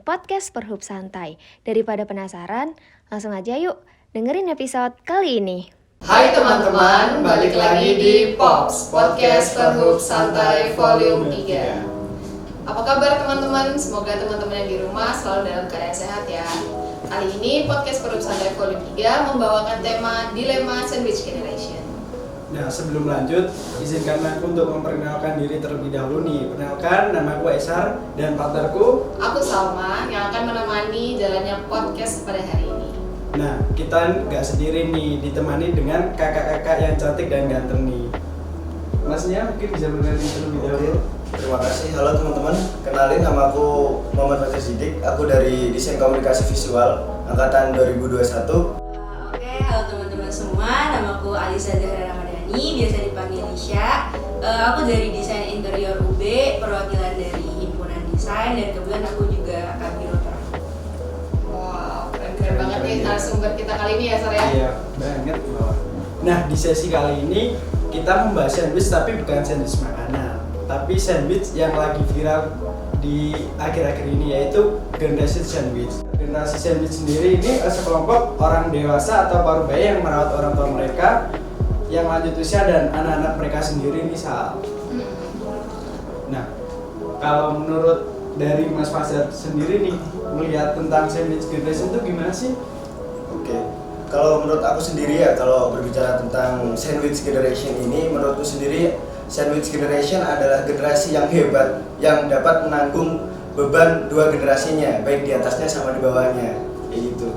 podcast Perhub Santai. Daripada penasaran, langsung aja yuk dengerin episode kali ini. Hai teman-teman, balik lagi di Pops, Podcast Perhub Santai Volume 3. Apa kabar teman-teman? Semoga teman-teman yang di rumah selalu dalam keadaan sehat ya. Kali ini Podcast Perhub Santai Volume 3 membawakan tema Dilema Sandwich Generation. Nah, sebelum lanjut, izinkan aku untuk memperkenalkan diri terlebih dahulu nih. Perkenalkan, nama aku Esar dan partnerku. Aku Salma yang akan menemani jalannya podcast pada hari ini. Nah, kita nggak sendiri nih, ditemani dengan kakak-kakak yang cantik dan ganteng nih. Masnya mungkin bisa berkenalkan terlebih dahulu. Terima kasih. Halo teman-teman, kenalin nama aku Muhammad Fatir Siddiq. Aku dari Desain Komunikasi Visual angkatan 2021. Oke, halo teman-teman semua. Namaku Alisa Zahra Ramadhani, biasa dipanggil Lisha. Aku dari Desain Interior UB, perwakilan dari Himpunan Desain, dan kebetulan aku juga kabiroter. Wow, keren banget nih narasumber kita kali ini ya, Sar ya? Iya, banget. Nah, di sesi kali ini kita membahas sandwich, tapi bukan sandwich makanan, tapi sandwich yang lagi viral di akhir-akhir ini, yaitu generasi sandwich. Generasi sandwich sendiri ini sekelompok orang dewasa atau paruh baya yang merawat orang tua mereka yang lanjut usia dan anak-anak mereka sendiri misal. Nah, kalau menurut dari Mas Fajar sendiri nih, melihat tentang sandwich generation itu gimana sih? Oke. Kalau menurut aku sendiri ya, kalau berbicara tentang sandwich generation ini, menurutku sendiri sandwich generation adalah generasi yang hebat yang dapat menanggung beban dua generasinya, baik di atasnya sama di bawahnya, kayak gitu.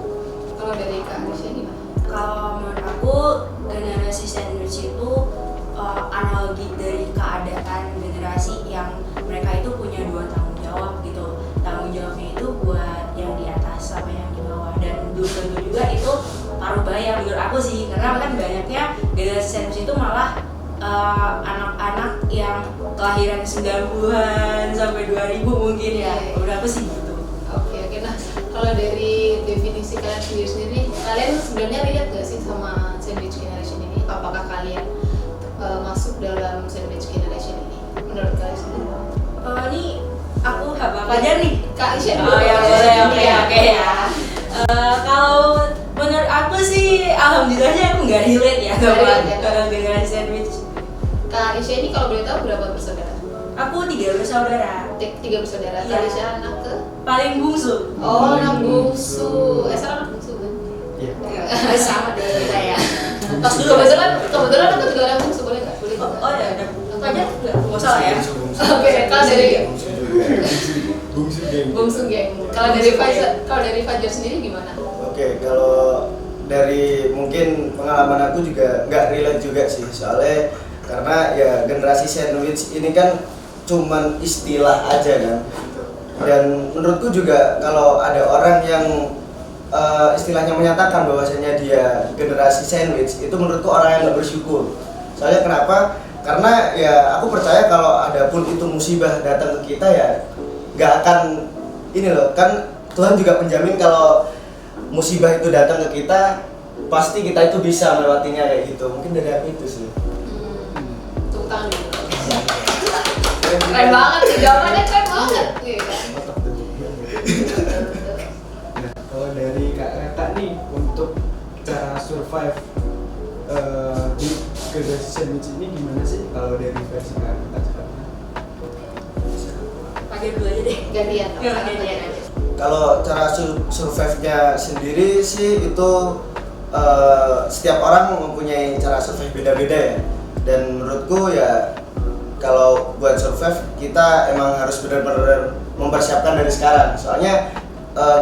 Kalau dari Kak Arisha gimana? Kalau menurut aku, generasi sandwich itu analogi dari keadaan generasi yang mereka itu punya dua tanggung jawab gitu. Tanggung jawabnya itu buat yang di atas sama yang di bawah, dan belum tentu juga itu paruh baya menurut aku sih, karena kan banyaknya generasi sandwich itu malah anak-anak yang kelahiran 90-an sampai 2000 mungkin ya. Menurut aku sih gitu. Oke. Nah, kalau dari definisi kalian sendiri, kalian sebenarnya lihat gak sih sama sandwich generation ini? Apakah kalian masuk dalam sandwich generation ini? Menurut kalian sendiri? Ini aku haba pelajar nih. Kak Isya Oh ya, boleh, oke ya. Kalau menurut aku sih, alhamdulillahnya aku nggak relate ya sama generasi sandwich. Kak Isya ini kalau boleh tahu berapa bersaudara? Aku 3 bersaudara. Tiga bersaudara. Iya. Kak Isya anak ke? Paling bungsu. Oh, anak bungsu. Esra anak bungsu kan? Iya. Sama deh kita ya. Pas dulu kebetulan aku juga anak bungsu, boleh nggak? Boleh. Oh ya, udah. Aja nggak salah ya. Oke, kalau dari Bungsu bungsu geng. Kalau dari Fajar sendiri gimana? Oke, kalau dari mungkin pengalaman aku juga nggak relate juga sih, soalnya karena ya generasi sandwich ini kan cuman istilah aja kan. Dan menurutku juga kalau ada orang yang istilahnya menyatakan bahwasanya dia generasi sandwich, itu menurutku orang yang nggak bersyukur. Soalnya kenapa? Karena ya aku percaya kalau ada pun itu musibah datang ke kita ya nggak akan ini loh, kan Tuhan juga menjamin kalau musibah itu datang ke kita pasti kita itu bisa melewatinya kayak gitu. Mungkin dari aku itu sih. Tepuk tangan dulu. Keren banget sih, jawabannya keren banget. Iya kan? Nah, kalau dari kakak nih, untuk cara survive di generasi sandwich ini gimana sih? Kalau dari versi kakak sekarang? Pakai dulu aja deh. Gantian. Gantian aja. Kalau cara survive-nya sendiri sih itu setiap orang mempunyai cara survive beda-beda ya. Dan menurutku ya kalau buat survive kita emang harus benar-benar mempersiapkan dari sekarang. Soalnya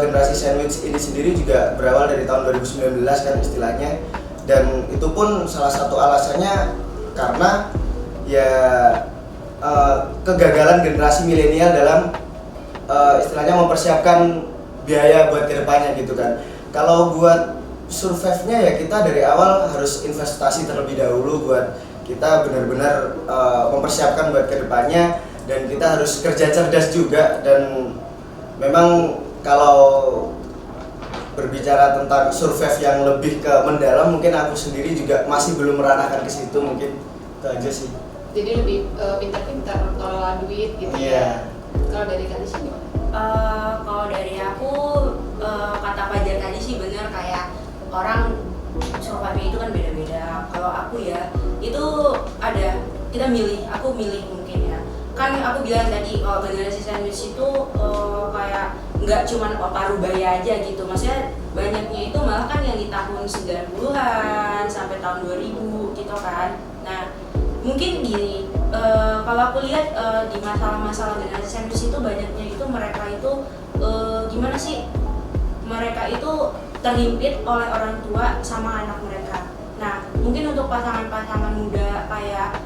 generasi sandwich ini sendiri juga berawal dari tahun 2019 kan istilahnya. Dan itu pun salah satu alasannya karena ya kegagalan generasi milenial dalam istilahnya mempersiapkan biaya buat kedepannya gitu kan. Kalau buat survive-nya ya kita dari awal harus investasi terlebih dahulu buat kita benar-benar mempersiapkan buat kedepannya, dan kita harus kerja cerdas juga. Dan memang kalau berbicara tentang survive yang lebih ke mendalam, mungkin aku sendiri juga masih belum meranakan ke situ, mungkin itu aja sih. Jadi lebih pintar-pintar kelola duit gitu. Iya. Kalau dari Kadisha gimana? Kalau dari aku kata Fajar tadi sih bener, kayak orang survive itu kan beda-beda. Kalau aku ya itu ada, kita milih, aku milih mungkin ya. Kan aku bilang tadi generasi sandwich itu kayak nggak cuman paruh baya aja gitu. Maksudnya banyaknya itu malah kan yang di tahun 90-an sampai tahun 2000 gitu kan. Nah, mungkin gini, kalau aku lihat di masalah-masalah generasi sandwich itu banyaknya itu mereka itu gimana sih? Mereka itu terhimpit oleh orang tua sama anak mereka. Nah, mungkin untuk pasangan-pasangan muda kayak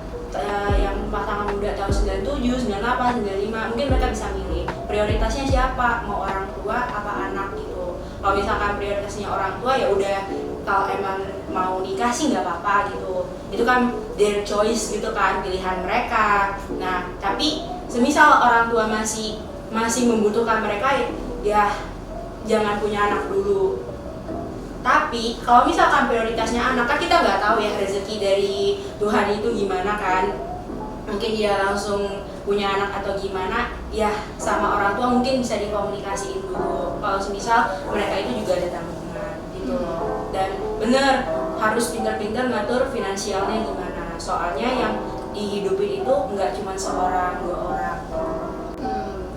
yang pasangan muda tahun 97, 98, 95, mungkin mereka bisa milih prioritasnya siapa, mau orang tua apa anak gitu. Kalau misalkan prioritasnya orang tua ya udah, kalau emang mau nikah sih nggak apa-apa gitu. Itu kan their choice gitu kan, pilihan mereka. Nah, tapi semisal orang tua masih membutuhkan mereka, ya jangan punya anak dulu. Tapi kalau misalkan prioritasnya anak, kan kita nggak tahu ya rezeki dari Tuhan itu gimana kan. Mungkin dia langsung punya anak atau gimana, ya sama orang tua mungkin bisa dikomunikasiin dulu. Kalau semisal mereka itu juga ada tanggungan gitu loh. Dan bener, harus pintar-pintar ngatur finansialnya gimana. Soalnya yang dihidupin itu nggak cuma seorang, dua orang.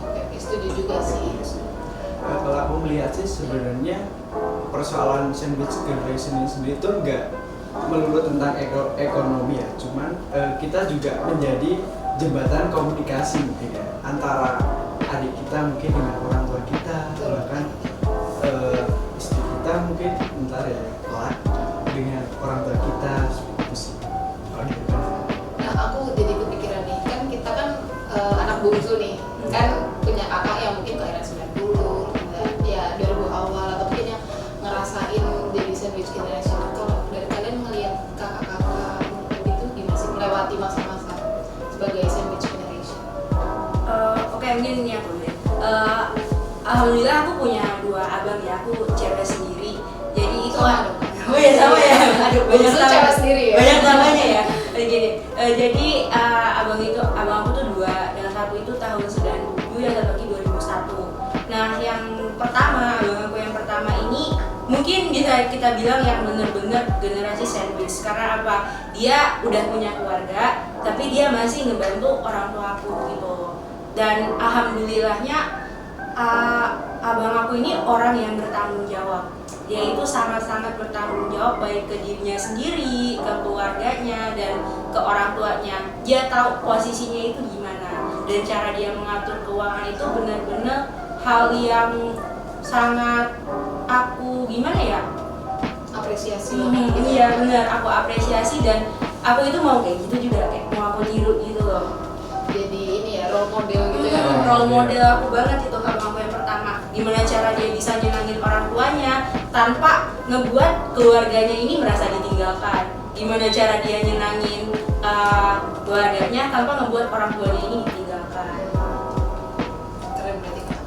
Oke, setuju juga sih. Kalau aku melihat sih sebenarnya persoalan sandwich generation ini sendiri itu nggak melulu tentang ekonomi ya, cuman kita juga menjadi jembatan komunikasi mungkin ya, antara adik kita mungkin dengan orang tua kita, bahkan istri kita mungkin ntar ya kelak dengan orang tua kita, seperti itu sih. Nah, aku jadi kepikiran nih, kan kita kan anak bungsu nih, kan punya kakak yang mungkin kelahiran 90, ya 2000 awal, atau mungkin yang ngerasain jadi sandwich generation. Kalau dari kalian ngelihat kakak-kakak itu gimana sih melewati masa-masa sebagai sandwich generation? Oke, mungkin ini aku deh. Alhamdulillah aku punya dua abang ya, aku cewek sendiri. Jadi itu Sama dong. Oh ya sama ya. Aduh, banyak Bungsu sama. cewek sendiri ya? Banyak namanya ya. Gini, jadi abang aku tuh dua, yang satu itu tahun 97, yang satu lagi 2001. Nah, yang pertama, abang aku yang pertama ini mungkin bisa kita bilang yang bener-bener generasi sandwich. Karena apa? Dia udah punya keluarga, tapi dia masih ngebantu orang tua aku gitu. Dan alhamdulillahnya abang aku ini orang yang bertanggung jawab. Dia itu sangat-sangat bertanggung jawab, baik ke dirinya sendiri, ke keluarganya, dan ke orang tuanya. Dia tahu posisinya itu gimana, dan cara dia mengatur keuangan itu benar-benar hal yang sangat aku gimana ya? Apresiasi. Iya benar, aku apresiasi, dan aku itu mau kayak gitu juga, kayak mau aku tiru gitu loh. Jadi ini ya, role model gitu ya. Role model aku banget itu abang aku yang pertama. Gimana cara dia bisa nyenangin orang tuanya tanpa ngebuat keluarganya ini merasa ditinggalkan. Gimana cara dia nyenangin keluarganya tanpa ngebuat orang tuanya ini ditinggalkan. Keren berarti Kak.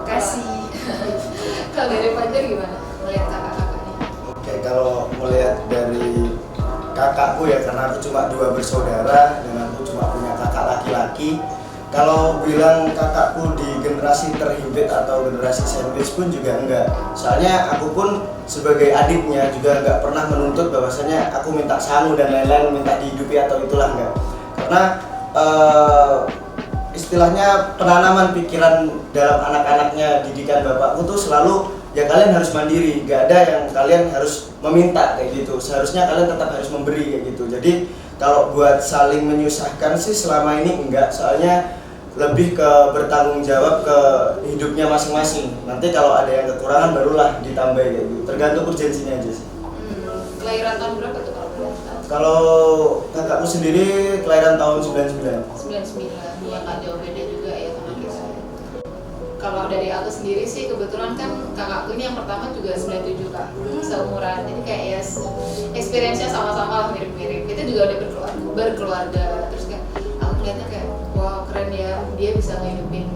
Kasih. Kalau dari Fajar gimana melihat kakak-kakaknya? Oke, kalau melihat dari kakakku ya, karena aku cuma dua bersaudara dan aku cuma punya kakak laki-laki. Kalau bilang kakakku di generasi terhimpit atau generasi sandwich pun juga enggak. Soalnya aku pun sebagai adiknya juga enggak pernah menuntut bahwasanya aku minta sangu dan lain-lain, minta dihidupi atau itulah enggak. Karena istilahnya penanaman pikiran dalam anak-anaknya didikan bapakku tuh selalu ya kalian harus mandiri, gak ada yang kalian harus meminta kayak gitu. Seharusnya kalian tetap harus memberi kayak gitu. Jadi kalau buat saling menyusahkan sih selama ini enggak, soalnya lebih ke bertanggung jawab ke hidupnya masing-masing. Nanti kalau ada yang kekurangan barulah ditambah kayak gitu. Tergantung urgensinya aja sih. Kelahiran tahun berapa tuh kalau boleh tahu? Kalau kakakku sendiri kelahiran tahun 99. 99, yang gak jauh beda juga ya sama kita. Kalau dari aku sendiri sih kebetulan kan kakakku ini yang pertama juga 97 Kak, seumuran. Jadi kayak ya experience-nya sama-sama lah mirip-mirip. Kita juga udah berkeluarga. Terus kayak aku lihatnya kayak wow keren ya, dia bisa ngehidupin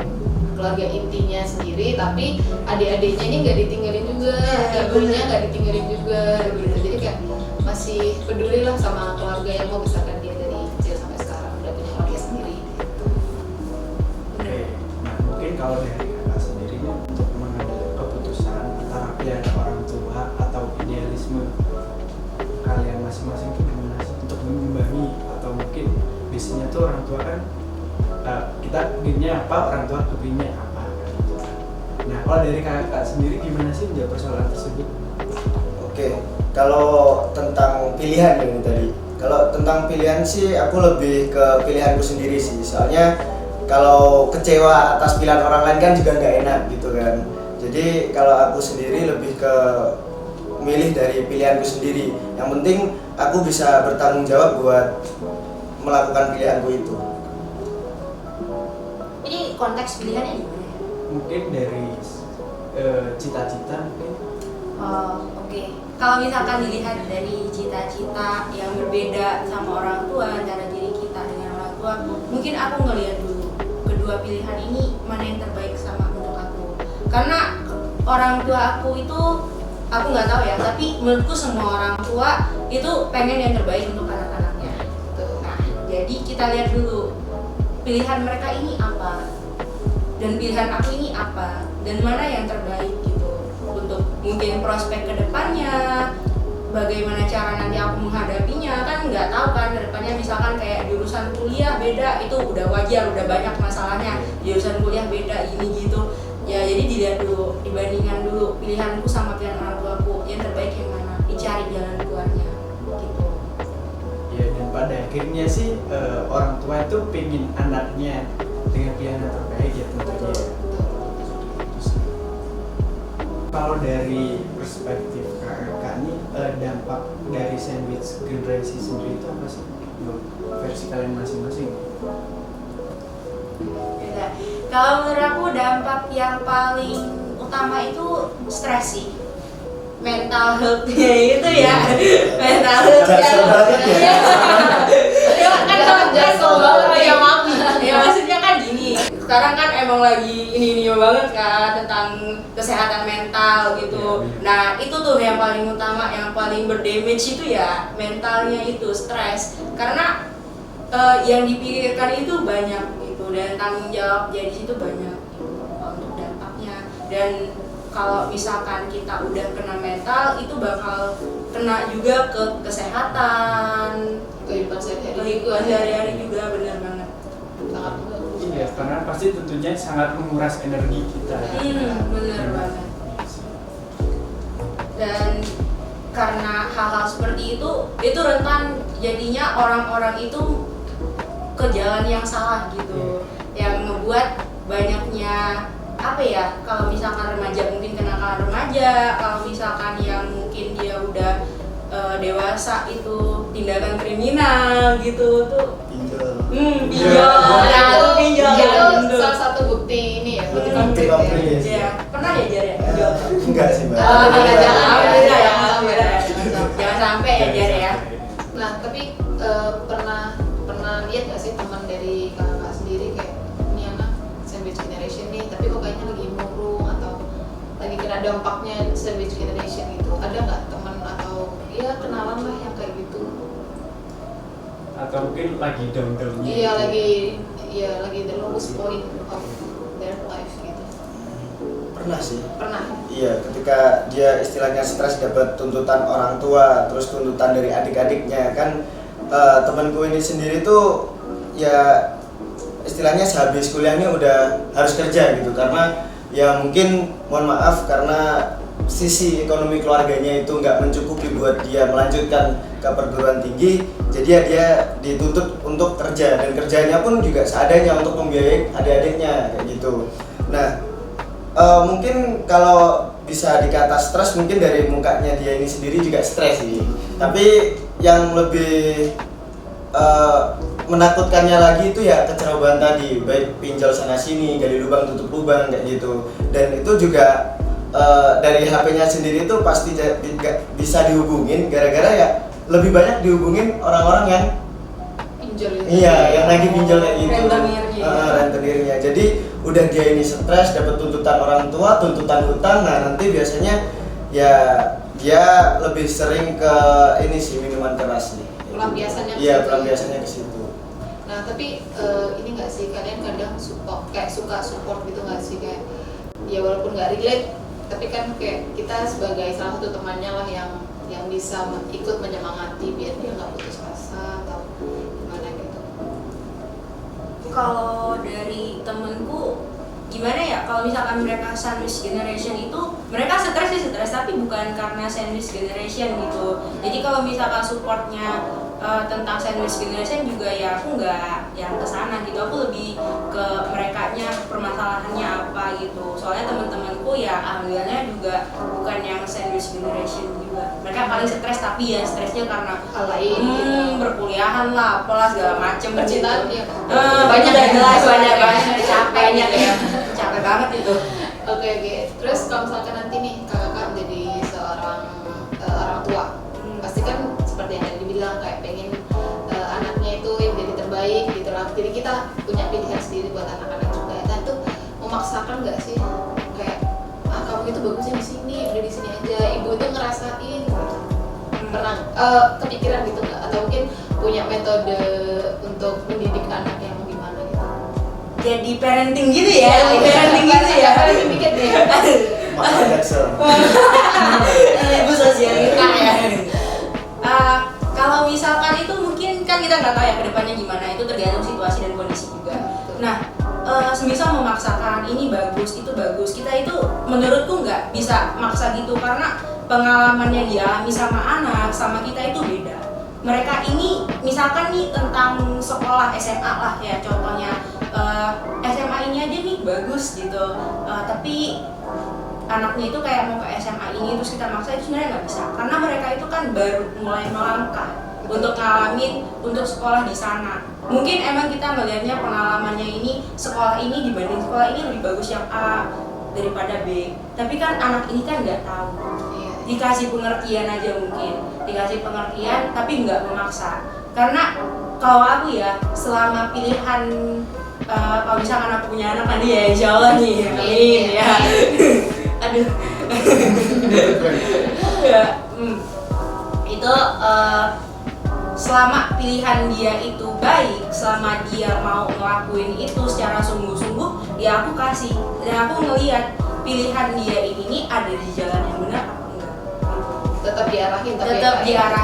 keluarga intinya sendiri, tapi adik-adiknya ini nggak ditinggalin juga, ibunya nggak ditinggalin juga gitu. Jadi kayak masih peduli lah sama keluarga yang mau besarkan dia dari kecil sampai sekarang udah punya keluarga sendiri. kalau dari kakak sendiri untuk mengambil keputusan antara pilihan orang tua atau idealisme kalian masing-masing itu gimana sih untuk mengimbangi, atau mungkin biasanya tuh orang tua kan kita inginnya apa, orang tua kepinginnya apa gitu. Nah kalau dari kakak sendiri gimana sih menjawab persoalan tersebut? Oke, kalau tentang pilihan ini tadi, kalau tentang pilihan sih aku lebih ke pilihanku sendiri sih. Soalnya kalau kecewa atas pilihan orang lain kan juga nggak enak gitu kan. Jadi kalau aku sendiri lebih ke milih dari pilihanku sendiri. Yang penting aku bisa bertanggung jawab buat melakukan pilihanku itu. Ini konteks pilihannya gimana ya? Mungkin dari cita-cita mungkin. Oke. Kalau misalkan dilihat dari cita-cita yang berbeda sama orang tua, antara diri kita dengan orang tua, mungkin aku ngelihat dulu kedua pilihan ini mana yang terbaik sama untuk aku. Karena orang tua aku itu, aku nggak tahu ya, tapi menurutku semua orang tua itu pengen yang terbaik untuk anak-anaknya. Nah, jadi kita lihat dulu pilihan mereka ini apa, dan pilihan aku ini apa, dan mana yang terbaik gitu untuk mungkin prospek kedepannya, bagaimana cara nanti aku menghadapinya. Kan nggak tahu kan kedepannya, misalkan kayak jurusan kuliah beda, itu udah wajar, udah banyak masalahnya. Jurusan kuliah beda ini gitu ya, jadi dilihat dulu, dibandingkan dulu pilihanku sama pilihan orang tuaku, yang terbaik yang mana, dicari jalan keluarnya gitu. Ya, dan pada akhirnya sih orang tua itu pengen anaknya dengan pilihan yang terbaik ya tentunya. Kalau dari perspektif kakak nih, dampak dari sandwich generasi sendiri itu apa sih? Versi kalian masing-masing. Beda. Kalau menurut aku dampak yang paling utama itu stres sih, mental health-nya itu ya, mental health-nya. Ya kan kalau ya maaf, ya maksudnya kan gini. Sekarang kan emang lagi ini banget kan tentang kesehatan mental gitu. Nah itu tuh yang paling utama, yang paling berdamage itu ya mentalnya itu, stres. Karena yang dipikirkan itu banyak gitu, dan tanggung jawab jadi situ banyak gitu, untuk dampaknya. Dan kalau misalkan kita udah kena mental, itu bakal kena juga ke kesehatan, kehidupan sehari-hari sehari-hari juga, benar banget. sangat Iya, karena pasti tentunya sangat menguras energi kita. Benar banget. Dan karena hal-hal seperti itu rentan jadinya orang-orang itu ke jalan yang salah gitu, yang ngebuat banyaknya apa ya, kalau misalkan remaja mungkin kenakalan remaja, kalau misalkan yang mungkin dia udah dewasa itu tindakan kriminal gitu tuh. Pinjol. Nah, itu pinjol. itu salah satu bukti ini ya, bukti konkret ya. Ya, pernah ya Jar ya pinjol? Enggak sih, Mbak. Alhamdulillah ya, alhamdulillah. Jangan sampai ya Jar ya. Nah tapi pernah lihat nggak sih teman dari kakak sendiri kayak ini anak sandwich generation nih, tapi kok kayaknya lagi murung atau lagi kena dampaknya sandwich generation gitu? Ada nggak teman atau ya kenalan lah yang kayak gitu? Atau mungkin lagi down-downnya. Iya lagi the lowest point of their life gitu. Pernah sih. Pernah. Iya, ketika dia istilahnya stres dapat tuntutan orang tua, terus tuntutan dari adik-adiknya kan, temanku ini sendiri tuh ya istilahnya sehabis kuliahnya udah harus kerja gitu, karena ya mungkin mohon maaf karena sisi ekonomi keluarganya itu nggak mencukupi buat dia melanjutkan ke perguruan tinggi, jadi ya dia dituntut untuk kerja, dan kerjanya pun juga seadanya untuk membiayai adik-adiknya kayak gitu. Nah mungkin kalau bisa dikata stres mungkin dari mukanya dia ini sendiri juga stres sih, tapi yang lebih menakutkannya lagi itu ya kecerobohan tadi, baik pinjol sana sini, gali lubang tutup lubang kayak gitu. Dan itu juga dari HP-nya sendiri itu pasti bisa dihubungin, gara-gara ya lebih banyak dihubungin orang-orang yang Pinjol itu. iya, yang lagi pinjol kayak gitu. Rentenirnya. Jadi udah dia ini stres, dapat tuntutan orang tua, tuntutan hutang. Nah nanti biasanya ya dia lebih sering ke ini sih, minuman keras nih. Pelampiasannya ke Iya, situ. pelampiasannya ke situ. Nah Nah tapi ini nggak sih, kalian kadang suka support gitu nggak sih, kayak ya walaupun nggak relate tapi kan kayak kita sebagai salah satu temannya lah yang bisa ikut menyemangati biar dia nggak putus asa atau gimana gitu. Kalau dari temenku gimana ya, kalau misalkan mereka sandwich generation itu mereka stres tapi bukan karena sandwich generation gitu. Jadi kalau misalkan supportnya tentang sandwich generation juga ya aku nggak yang kesana gitu, aku lebih ke merekanya permasalahannya apa gitu. Soalnya teman-temanku ya alhamdulillahnya juga bukan yang sandwich generation juga, mereka paling stres tapi ya stresnya karena Hal lain gitu. perkuliahan lah apalah segala macem Percintaan gitu. ya. Banyak ya. jelas banyak Capeknya ya, capek banget itu. Oke. Terus kalau misalkan nanti nih kakak jadi seorang orang tua, pasti kan seperti yang tadi dibilang kayak pengen anaknya itu yang jadi terbaik gitu lah. Jadi kita punya pilihan sendiri buat anak-anak juga. Dan itu memaksakan nggak sih? Kayak kamu itu bagusnya di sini, udah di sini aja. Ibu itu ngerasain. Pernah kepikiran gitu nggak? Atau mungkin punya metode untuk mendidik anak yang gimana gitu? Jadi parenting gitu ya, parenting gitu ya. Parenting dikit nih. Maka Jackson. Ibu sosialita ya. Kalau misalkan itu mungkin kan kita nggak tahu ya kedepannya gimana, itu tergantung situasi dan kondisi juga. Nah, semisal memaksakan ini bagus, itu bagus, kita itu menurutku nggak bisa maksa gitu karena pengalaman yang dialami sama anak sama kita itu beda. Mereka ini misalkan nih tentang sekolah SMA lah ya contohnya, SMA ini aja nih bagus gitu, tapi anaknya itu kayak mau ke SMA ini terus kita maksa, itu sebenarnya nggak bisa karena mereka itu kan baru mulai melangkah untuk ngalamin untuk sekolah di sana. Mungkin emang kita melihatnya pengalamannya ini sekolah ini dibanding sekolah ini lebih bagus yang A daripada B, tapi kan anak ini kan nggak tahu. Dikasih pengertian aja mungkin, dikasih pengertian tapi nggak memaksa. Karena kalau aku ya selama pilihan kalau misalkan aku punya anak nanti ya insya Allah nih, amin ya. Aduh. Ya, itu selama pilihan dia itu baik, selama dia mau ngelakuin itu secara sungguh-sungguh, ya aku kasih. Dan aku ngelihat pilihan dia ini ada di jalan yang benar apa enggak. Tetap diarahin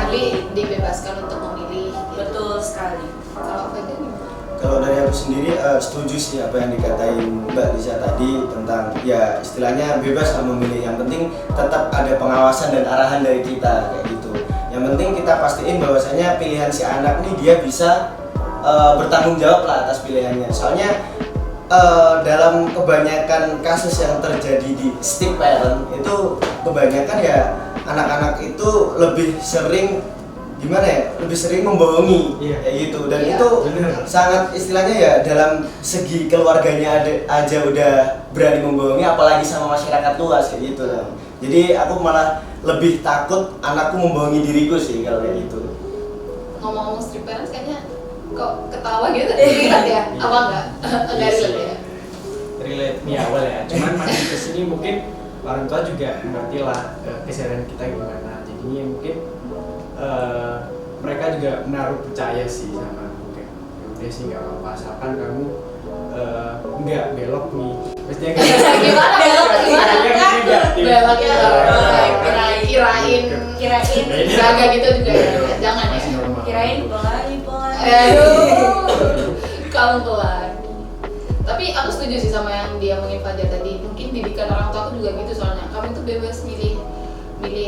tapi dibebaskan untuk memilih gitu. Betul sekali. Kalau apa itu gimana? Kalau dari aku sendiri setuju sih apa yang dikatain Mbak Lisa tadi tentang ya istilahnya bebas lah memilih, yang penting tetap ada pengawasan dan arahan dari kita kayak gitu. Yang penting kita pastiin bahwasanya pilihan si anak nih dia bisa bertanggung jawab lah atas pilihannya. Soalnya dalam kebanyakan kasus yang terjadi di stick parent itu kebanyakan ya anak-anak itu lebih sering gimana ya, lebih sering membohongi kayak gitu, dan itu sangat istilahnya ya dalam segi keluarganya aja udah berani membohongi, apalagi sama masyarakat luas kayak gitu. Jadi aku malah lebih takut anakku membohongi diriku sih kalau kayak gitu. Ngomong-ngomong strict parents kayaknya kok ketawa gitu, relate ya? Apa enggak? Enggak relate ya? Relate nih awal ya, cuman makin kesini mungkin orang tua juga mengerti lah keseharian kita gimana, jadinya mungkin mereka juga menaruh percaya sih sama aku, kayak udah sih nggak apa-apa asalkan kamu nggak belok nih, mestinya Gimana? Belok ya? Kirain jaga gitu juga ya? Jangan ya? Kirain pelan. Kamu pelan. Tapi aku setuju sih sama yang dia ngomongin Fajar tadi. Mungkin didikan orang tua aku juga gitu, soalnya kamu tuh bebas milih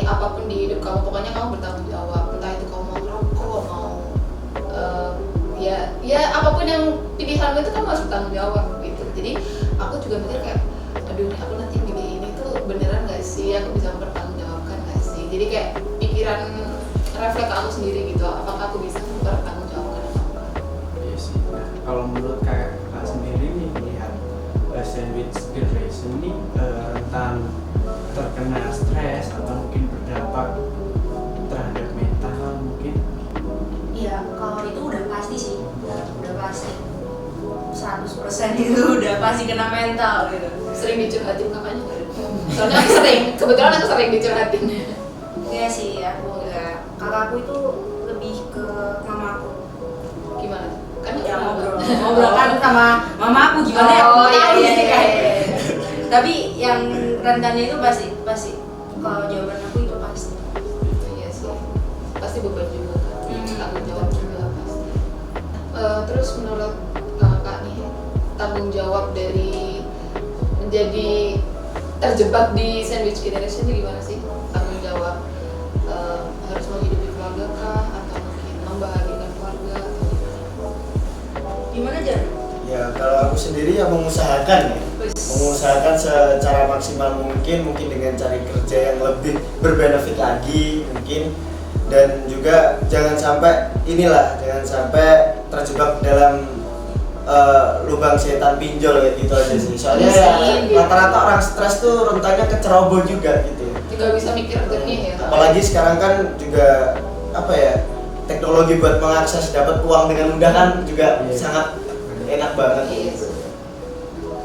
apapun di hidup kamu, pokoknya kamu bertanggung jawab. Entah itu kamu mau ngerokok, mau ya apapun yang pilihanmu itu kamu harus bertanggung jawab gitu. Jadi aku juga mikir kayak, aduh aku nanti milih ini tuh beneran nggak sih, aku bisa mempertanggungjawabkan nggak sih. Jadi kayak pikiran refleks aku sendiri gitu, apakah aku bisa mempertanggungjawabkan atau enggak. Iya sih. Nah, kalau menurut kakak sendiri nih melihat sandwich generation ini rentan terkena stres atau mungkin berdampak terhadap mental mungkin? Iya, kalau itu udah pasti sih, udah pasti 100% itu udah pasti kena mental gitu. Sering dicurhatin kakaknya nggak? Soalnya aku kebetulan aku sering dicurhatin. Iya sih, aku enggak. Kakakku itu lebih ke mamaku. Gimana? Kan Ya ya ngobrol kan sama mama aku gimana ya aku tahu iya, sih kan. iya. Tapi yang rentannya itu pasti kalau jawaban aku itu pasti. Iya sih, pasti beban juga kan, tanggung jawab juga pasti. Terus menurut kakak nih, tanggung jawab dari menjadi terjebak di sandwich generation itu gimana sih? Tanggung jawab harus menghidupi keluarga kah, atau mungkin membahagiakan keluarga atau Gimana Jar? Ya kalau aku sendiri ya mengusahakan ya, mengusahakan secara maksimal mungkin dengan cari kerja yang lebih berbenefit lagi mungkin, dan juga jangan sampai terjebak dalam lubang setan pinjol kayak gitu aja sih. Soalnya rata-rata orang stres tuh rentannya ke ceroboh juga gitu. juga bisa mikir jernih ya. Apalagi sekarang kan juga teknologi buat mengakses dapat uang dengan mudah kan juga sangat enak banget. Iya sih.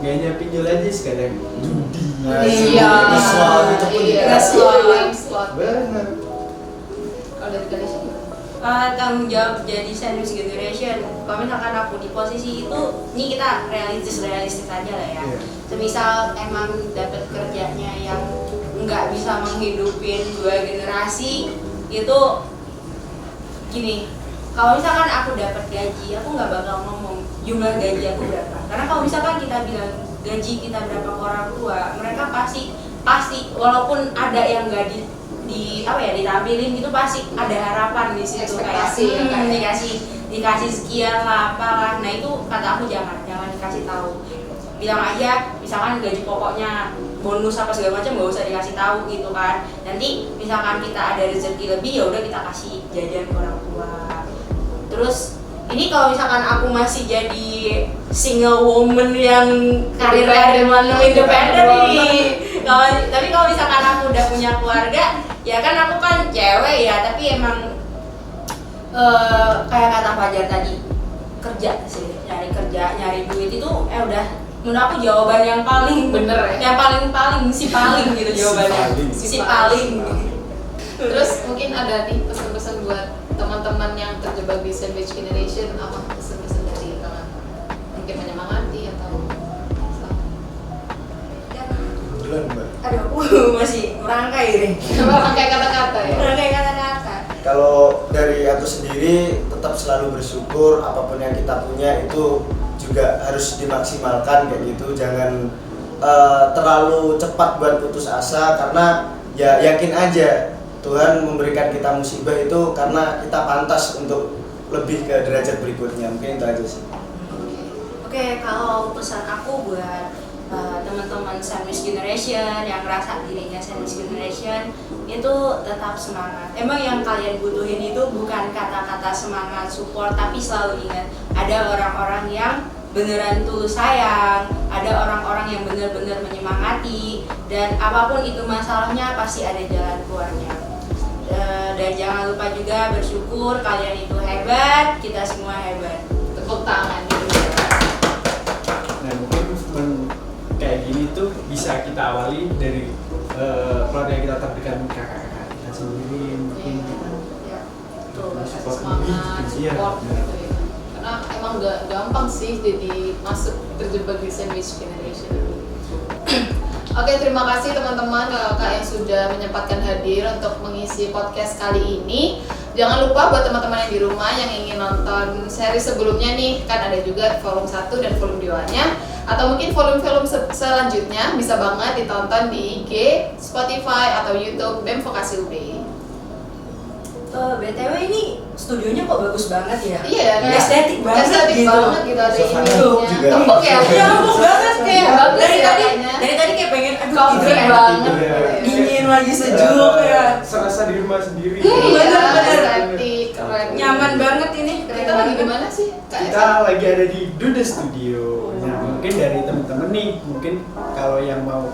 Gak hanya pinjol aja sekarang, judi. Iya. Slot itu pun Iya. Slot. Bener. Kalau dari kalian sih? Tanggung jawab jadi sandwich generation. Kalau misalkan aku di posisi itu, ini kita realistis aja lah ya. Iya. Semisal emang dapat kerjanya yang nggak bisa menghidupin 2 generasi, itu gini. Kalau misalkan aku dapat gaji, aku nggak bakal ngomong jumlah gaji aku berapa. Karena kalau misalkan kita bilang gaji kita berapa ke orang tua, mereka pasti walaupun ada yang nggak ditampilin gitu, pasti ada harapan di situ Ekspektasi, kayak ya, dikasih sekian lah apalah. Nah itu kata aku jangan dikasih tahu, bilang aja misalkan gaji pokoknya bonus apa segala macam nggak usah dikasih tahu gitu kan. Nanti misalkan kita ada rezeki lebih ya udah kita kasih jajan ke orang tua. Terus ini kalau misalkan aku masih jadi single woman yang karirnya independen nih. Tapi kalau misalkan aku udah punya keluarga, ya kan aku kan cewek ya, tapi emang kayak kata Fajar tadi, kerja sih, nyari duit itu udah menurut aku jawaban yang paling Bener ya? yang paling gitu jawabannya. Si paling. Terus mungkin ada nih pesan-pesan buat teman-teman yang terjebak di sandwich generation, apa pesan-pesan dari kalian? Mungkin menyemangati atau Bulan, Mbak. Aduh, masih merangkai nih. pakai kata-kata ya? Merangkai kata-kata. Kalau dari aku sendiri tetap selalu bersyukur, apapun yang kita punya itu juga harus dimaksimalkan kayak gitu. Jangan terlalu cepat buat putus asa, karena ya yakin aja Tuhan memberikan kita musibah itu karena kita pantas untuk lebih ke derajat berikutnya. Mungkin itu aja sih. Oke, kalau pesan aku buat teman-teman sandwich generation yang ngerasa dirinya sandwich generation, itu tetap semangat. Emang yang kalian butuhin itu bukan kata-kata semangat support, tapi selalu ingat ada orang-orang yang beneran tulus sayang, ada orang-orang yang bener-bener menyemangati, dan apapun itu masalahnya pasti ada jalan keluarnya. Dan jangan lupa juga bersyukur, kalian itu hebat, kita semua hebat. Tepuk tangan gitu. Nah mungkin movement kayak gini tuh bisa kita awali dari keluarga kita terdekat, kakak-kakak kita sendiri mungkin. Ya. Tuh, Support semangat, lebih, support iya. gitu ya. Karena emang gak gampang sih jadi masuk terjebak di sandwich generation. Oke, terima kasih teman-teman kakak yang sudah menyempatkan hadir untuk mengisi podcast kali ini. Jangan lupa buat teman-teman yang di rumah yang ingin nonton seri sebelumnya nih, kan ada juga volume 1 dan volume 2-nya, atau mungkin volume-volume selanjutnya bisa banget ditonton di IG, Spotify, atau YouTube BEM Vokasi UB. BTW ini studionya kok bagus banget ya? Iya, kayak estetik banget estetik gitu. banget gitu, ada Suasana ininya. juga. Empuk ya? Iya, empuk banget kayak Bagus dari ya tadi kayaknya. dari tadi kayak pengen Comfy tidur enak. banget. Iya. Dingin lagi sejuk ya. Serasa di rumah sendiri. Bener-bener. Estetik, keren. Nyaman banget ini. Kita lagi di mana sih? Kita lagi ada di Duda Studio. Nah mungkin dari teman-teman nih, mungkin kalau yang mau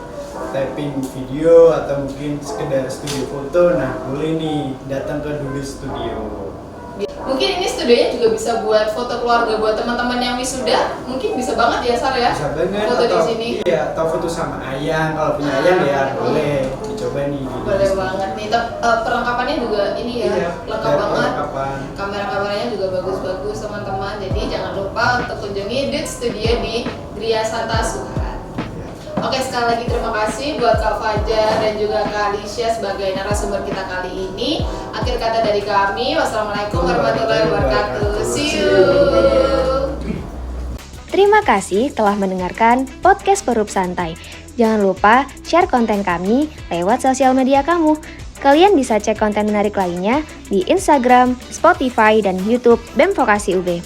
tapping video atau mungkin sekedar studio foto, nah boleh nih datang ke Duda Studio. Mungkin ini studionya juga bisa buat foto keluarga buat teman-teman yang wisuda, mungkin bisa banget ya Sar ya? Bisa banget. Foto di atau, sini. Iya, atau foto sama ayang. Kalau punya ayang ya boleh dicoba nih. Di Duda Boleh Studio. banget nih. Perlengkapannya juga ini ya, Iya, lengkap dari banget. perlengkapan. Kamera-kameranya juga bagus-bagus teman-teman. Jadi jangan lupa untuk kunjungi Dut Studio di Gria Santa Suhat. Oke, sekali lagi terima kasih buat Kak Fajar dan juga Kak Alicia sebagai narasumber kita kali ini. Akhir kata dari kami, wassalamualaikum warahmatullahi wabarakatuh. See you. Terima kasih telah mendengarkan podcast Perhub Santai. Jangan lupa share konten kami lewat sosial media kamu. Kalian bisa cek konten menarik lainnya di Instagram, Spotify, dan YouTube BEM Vokasi UB.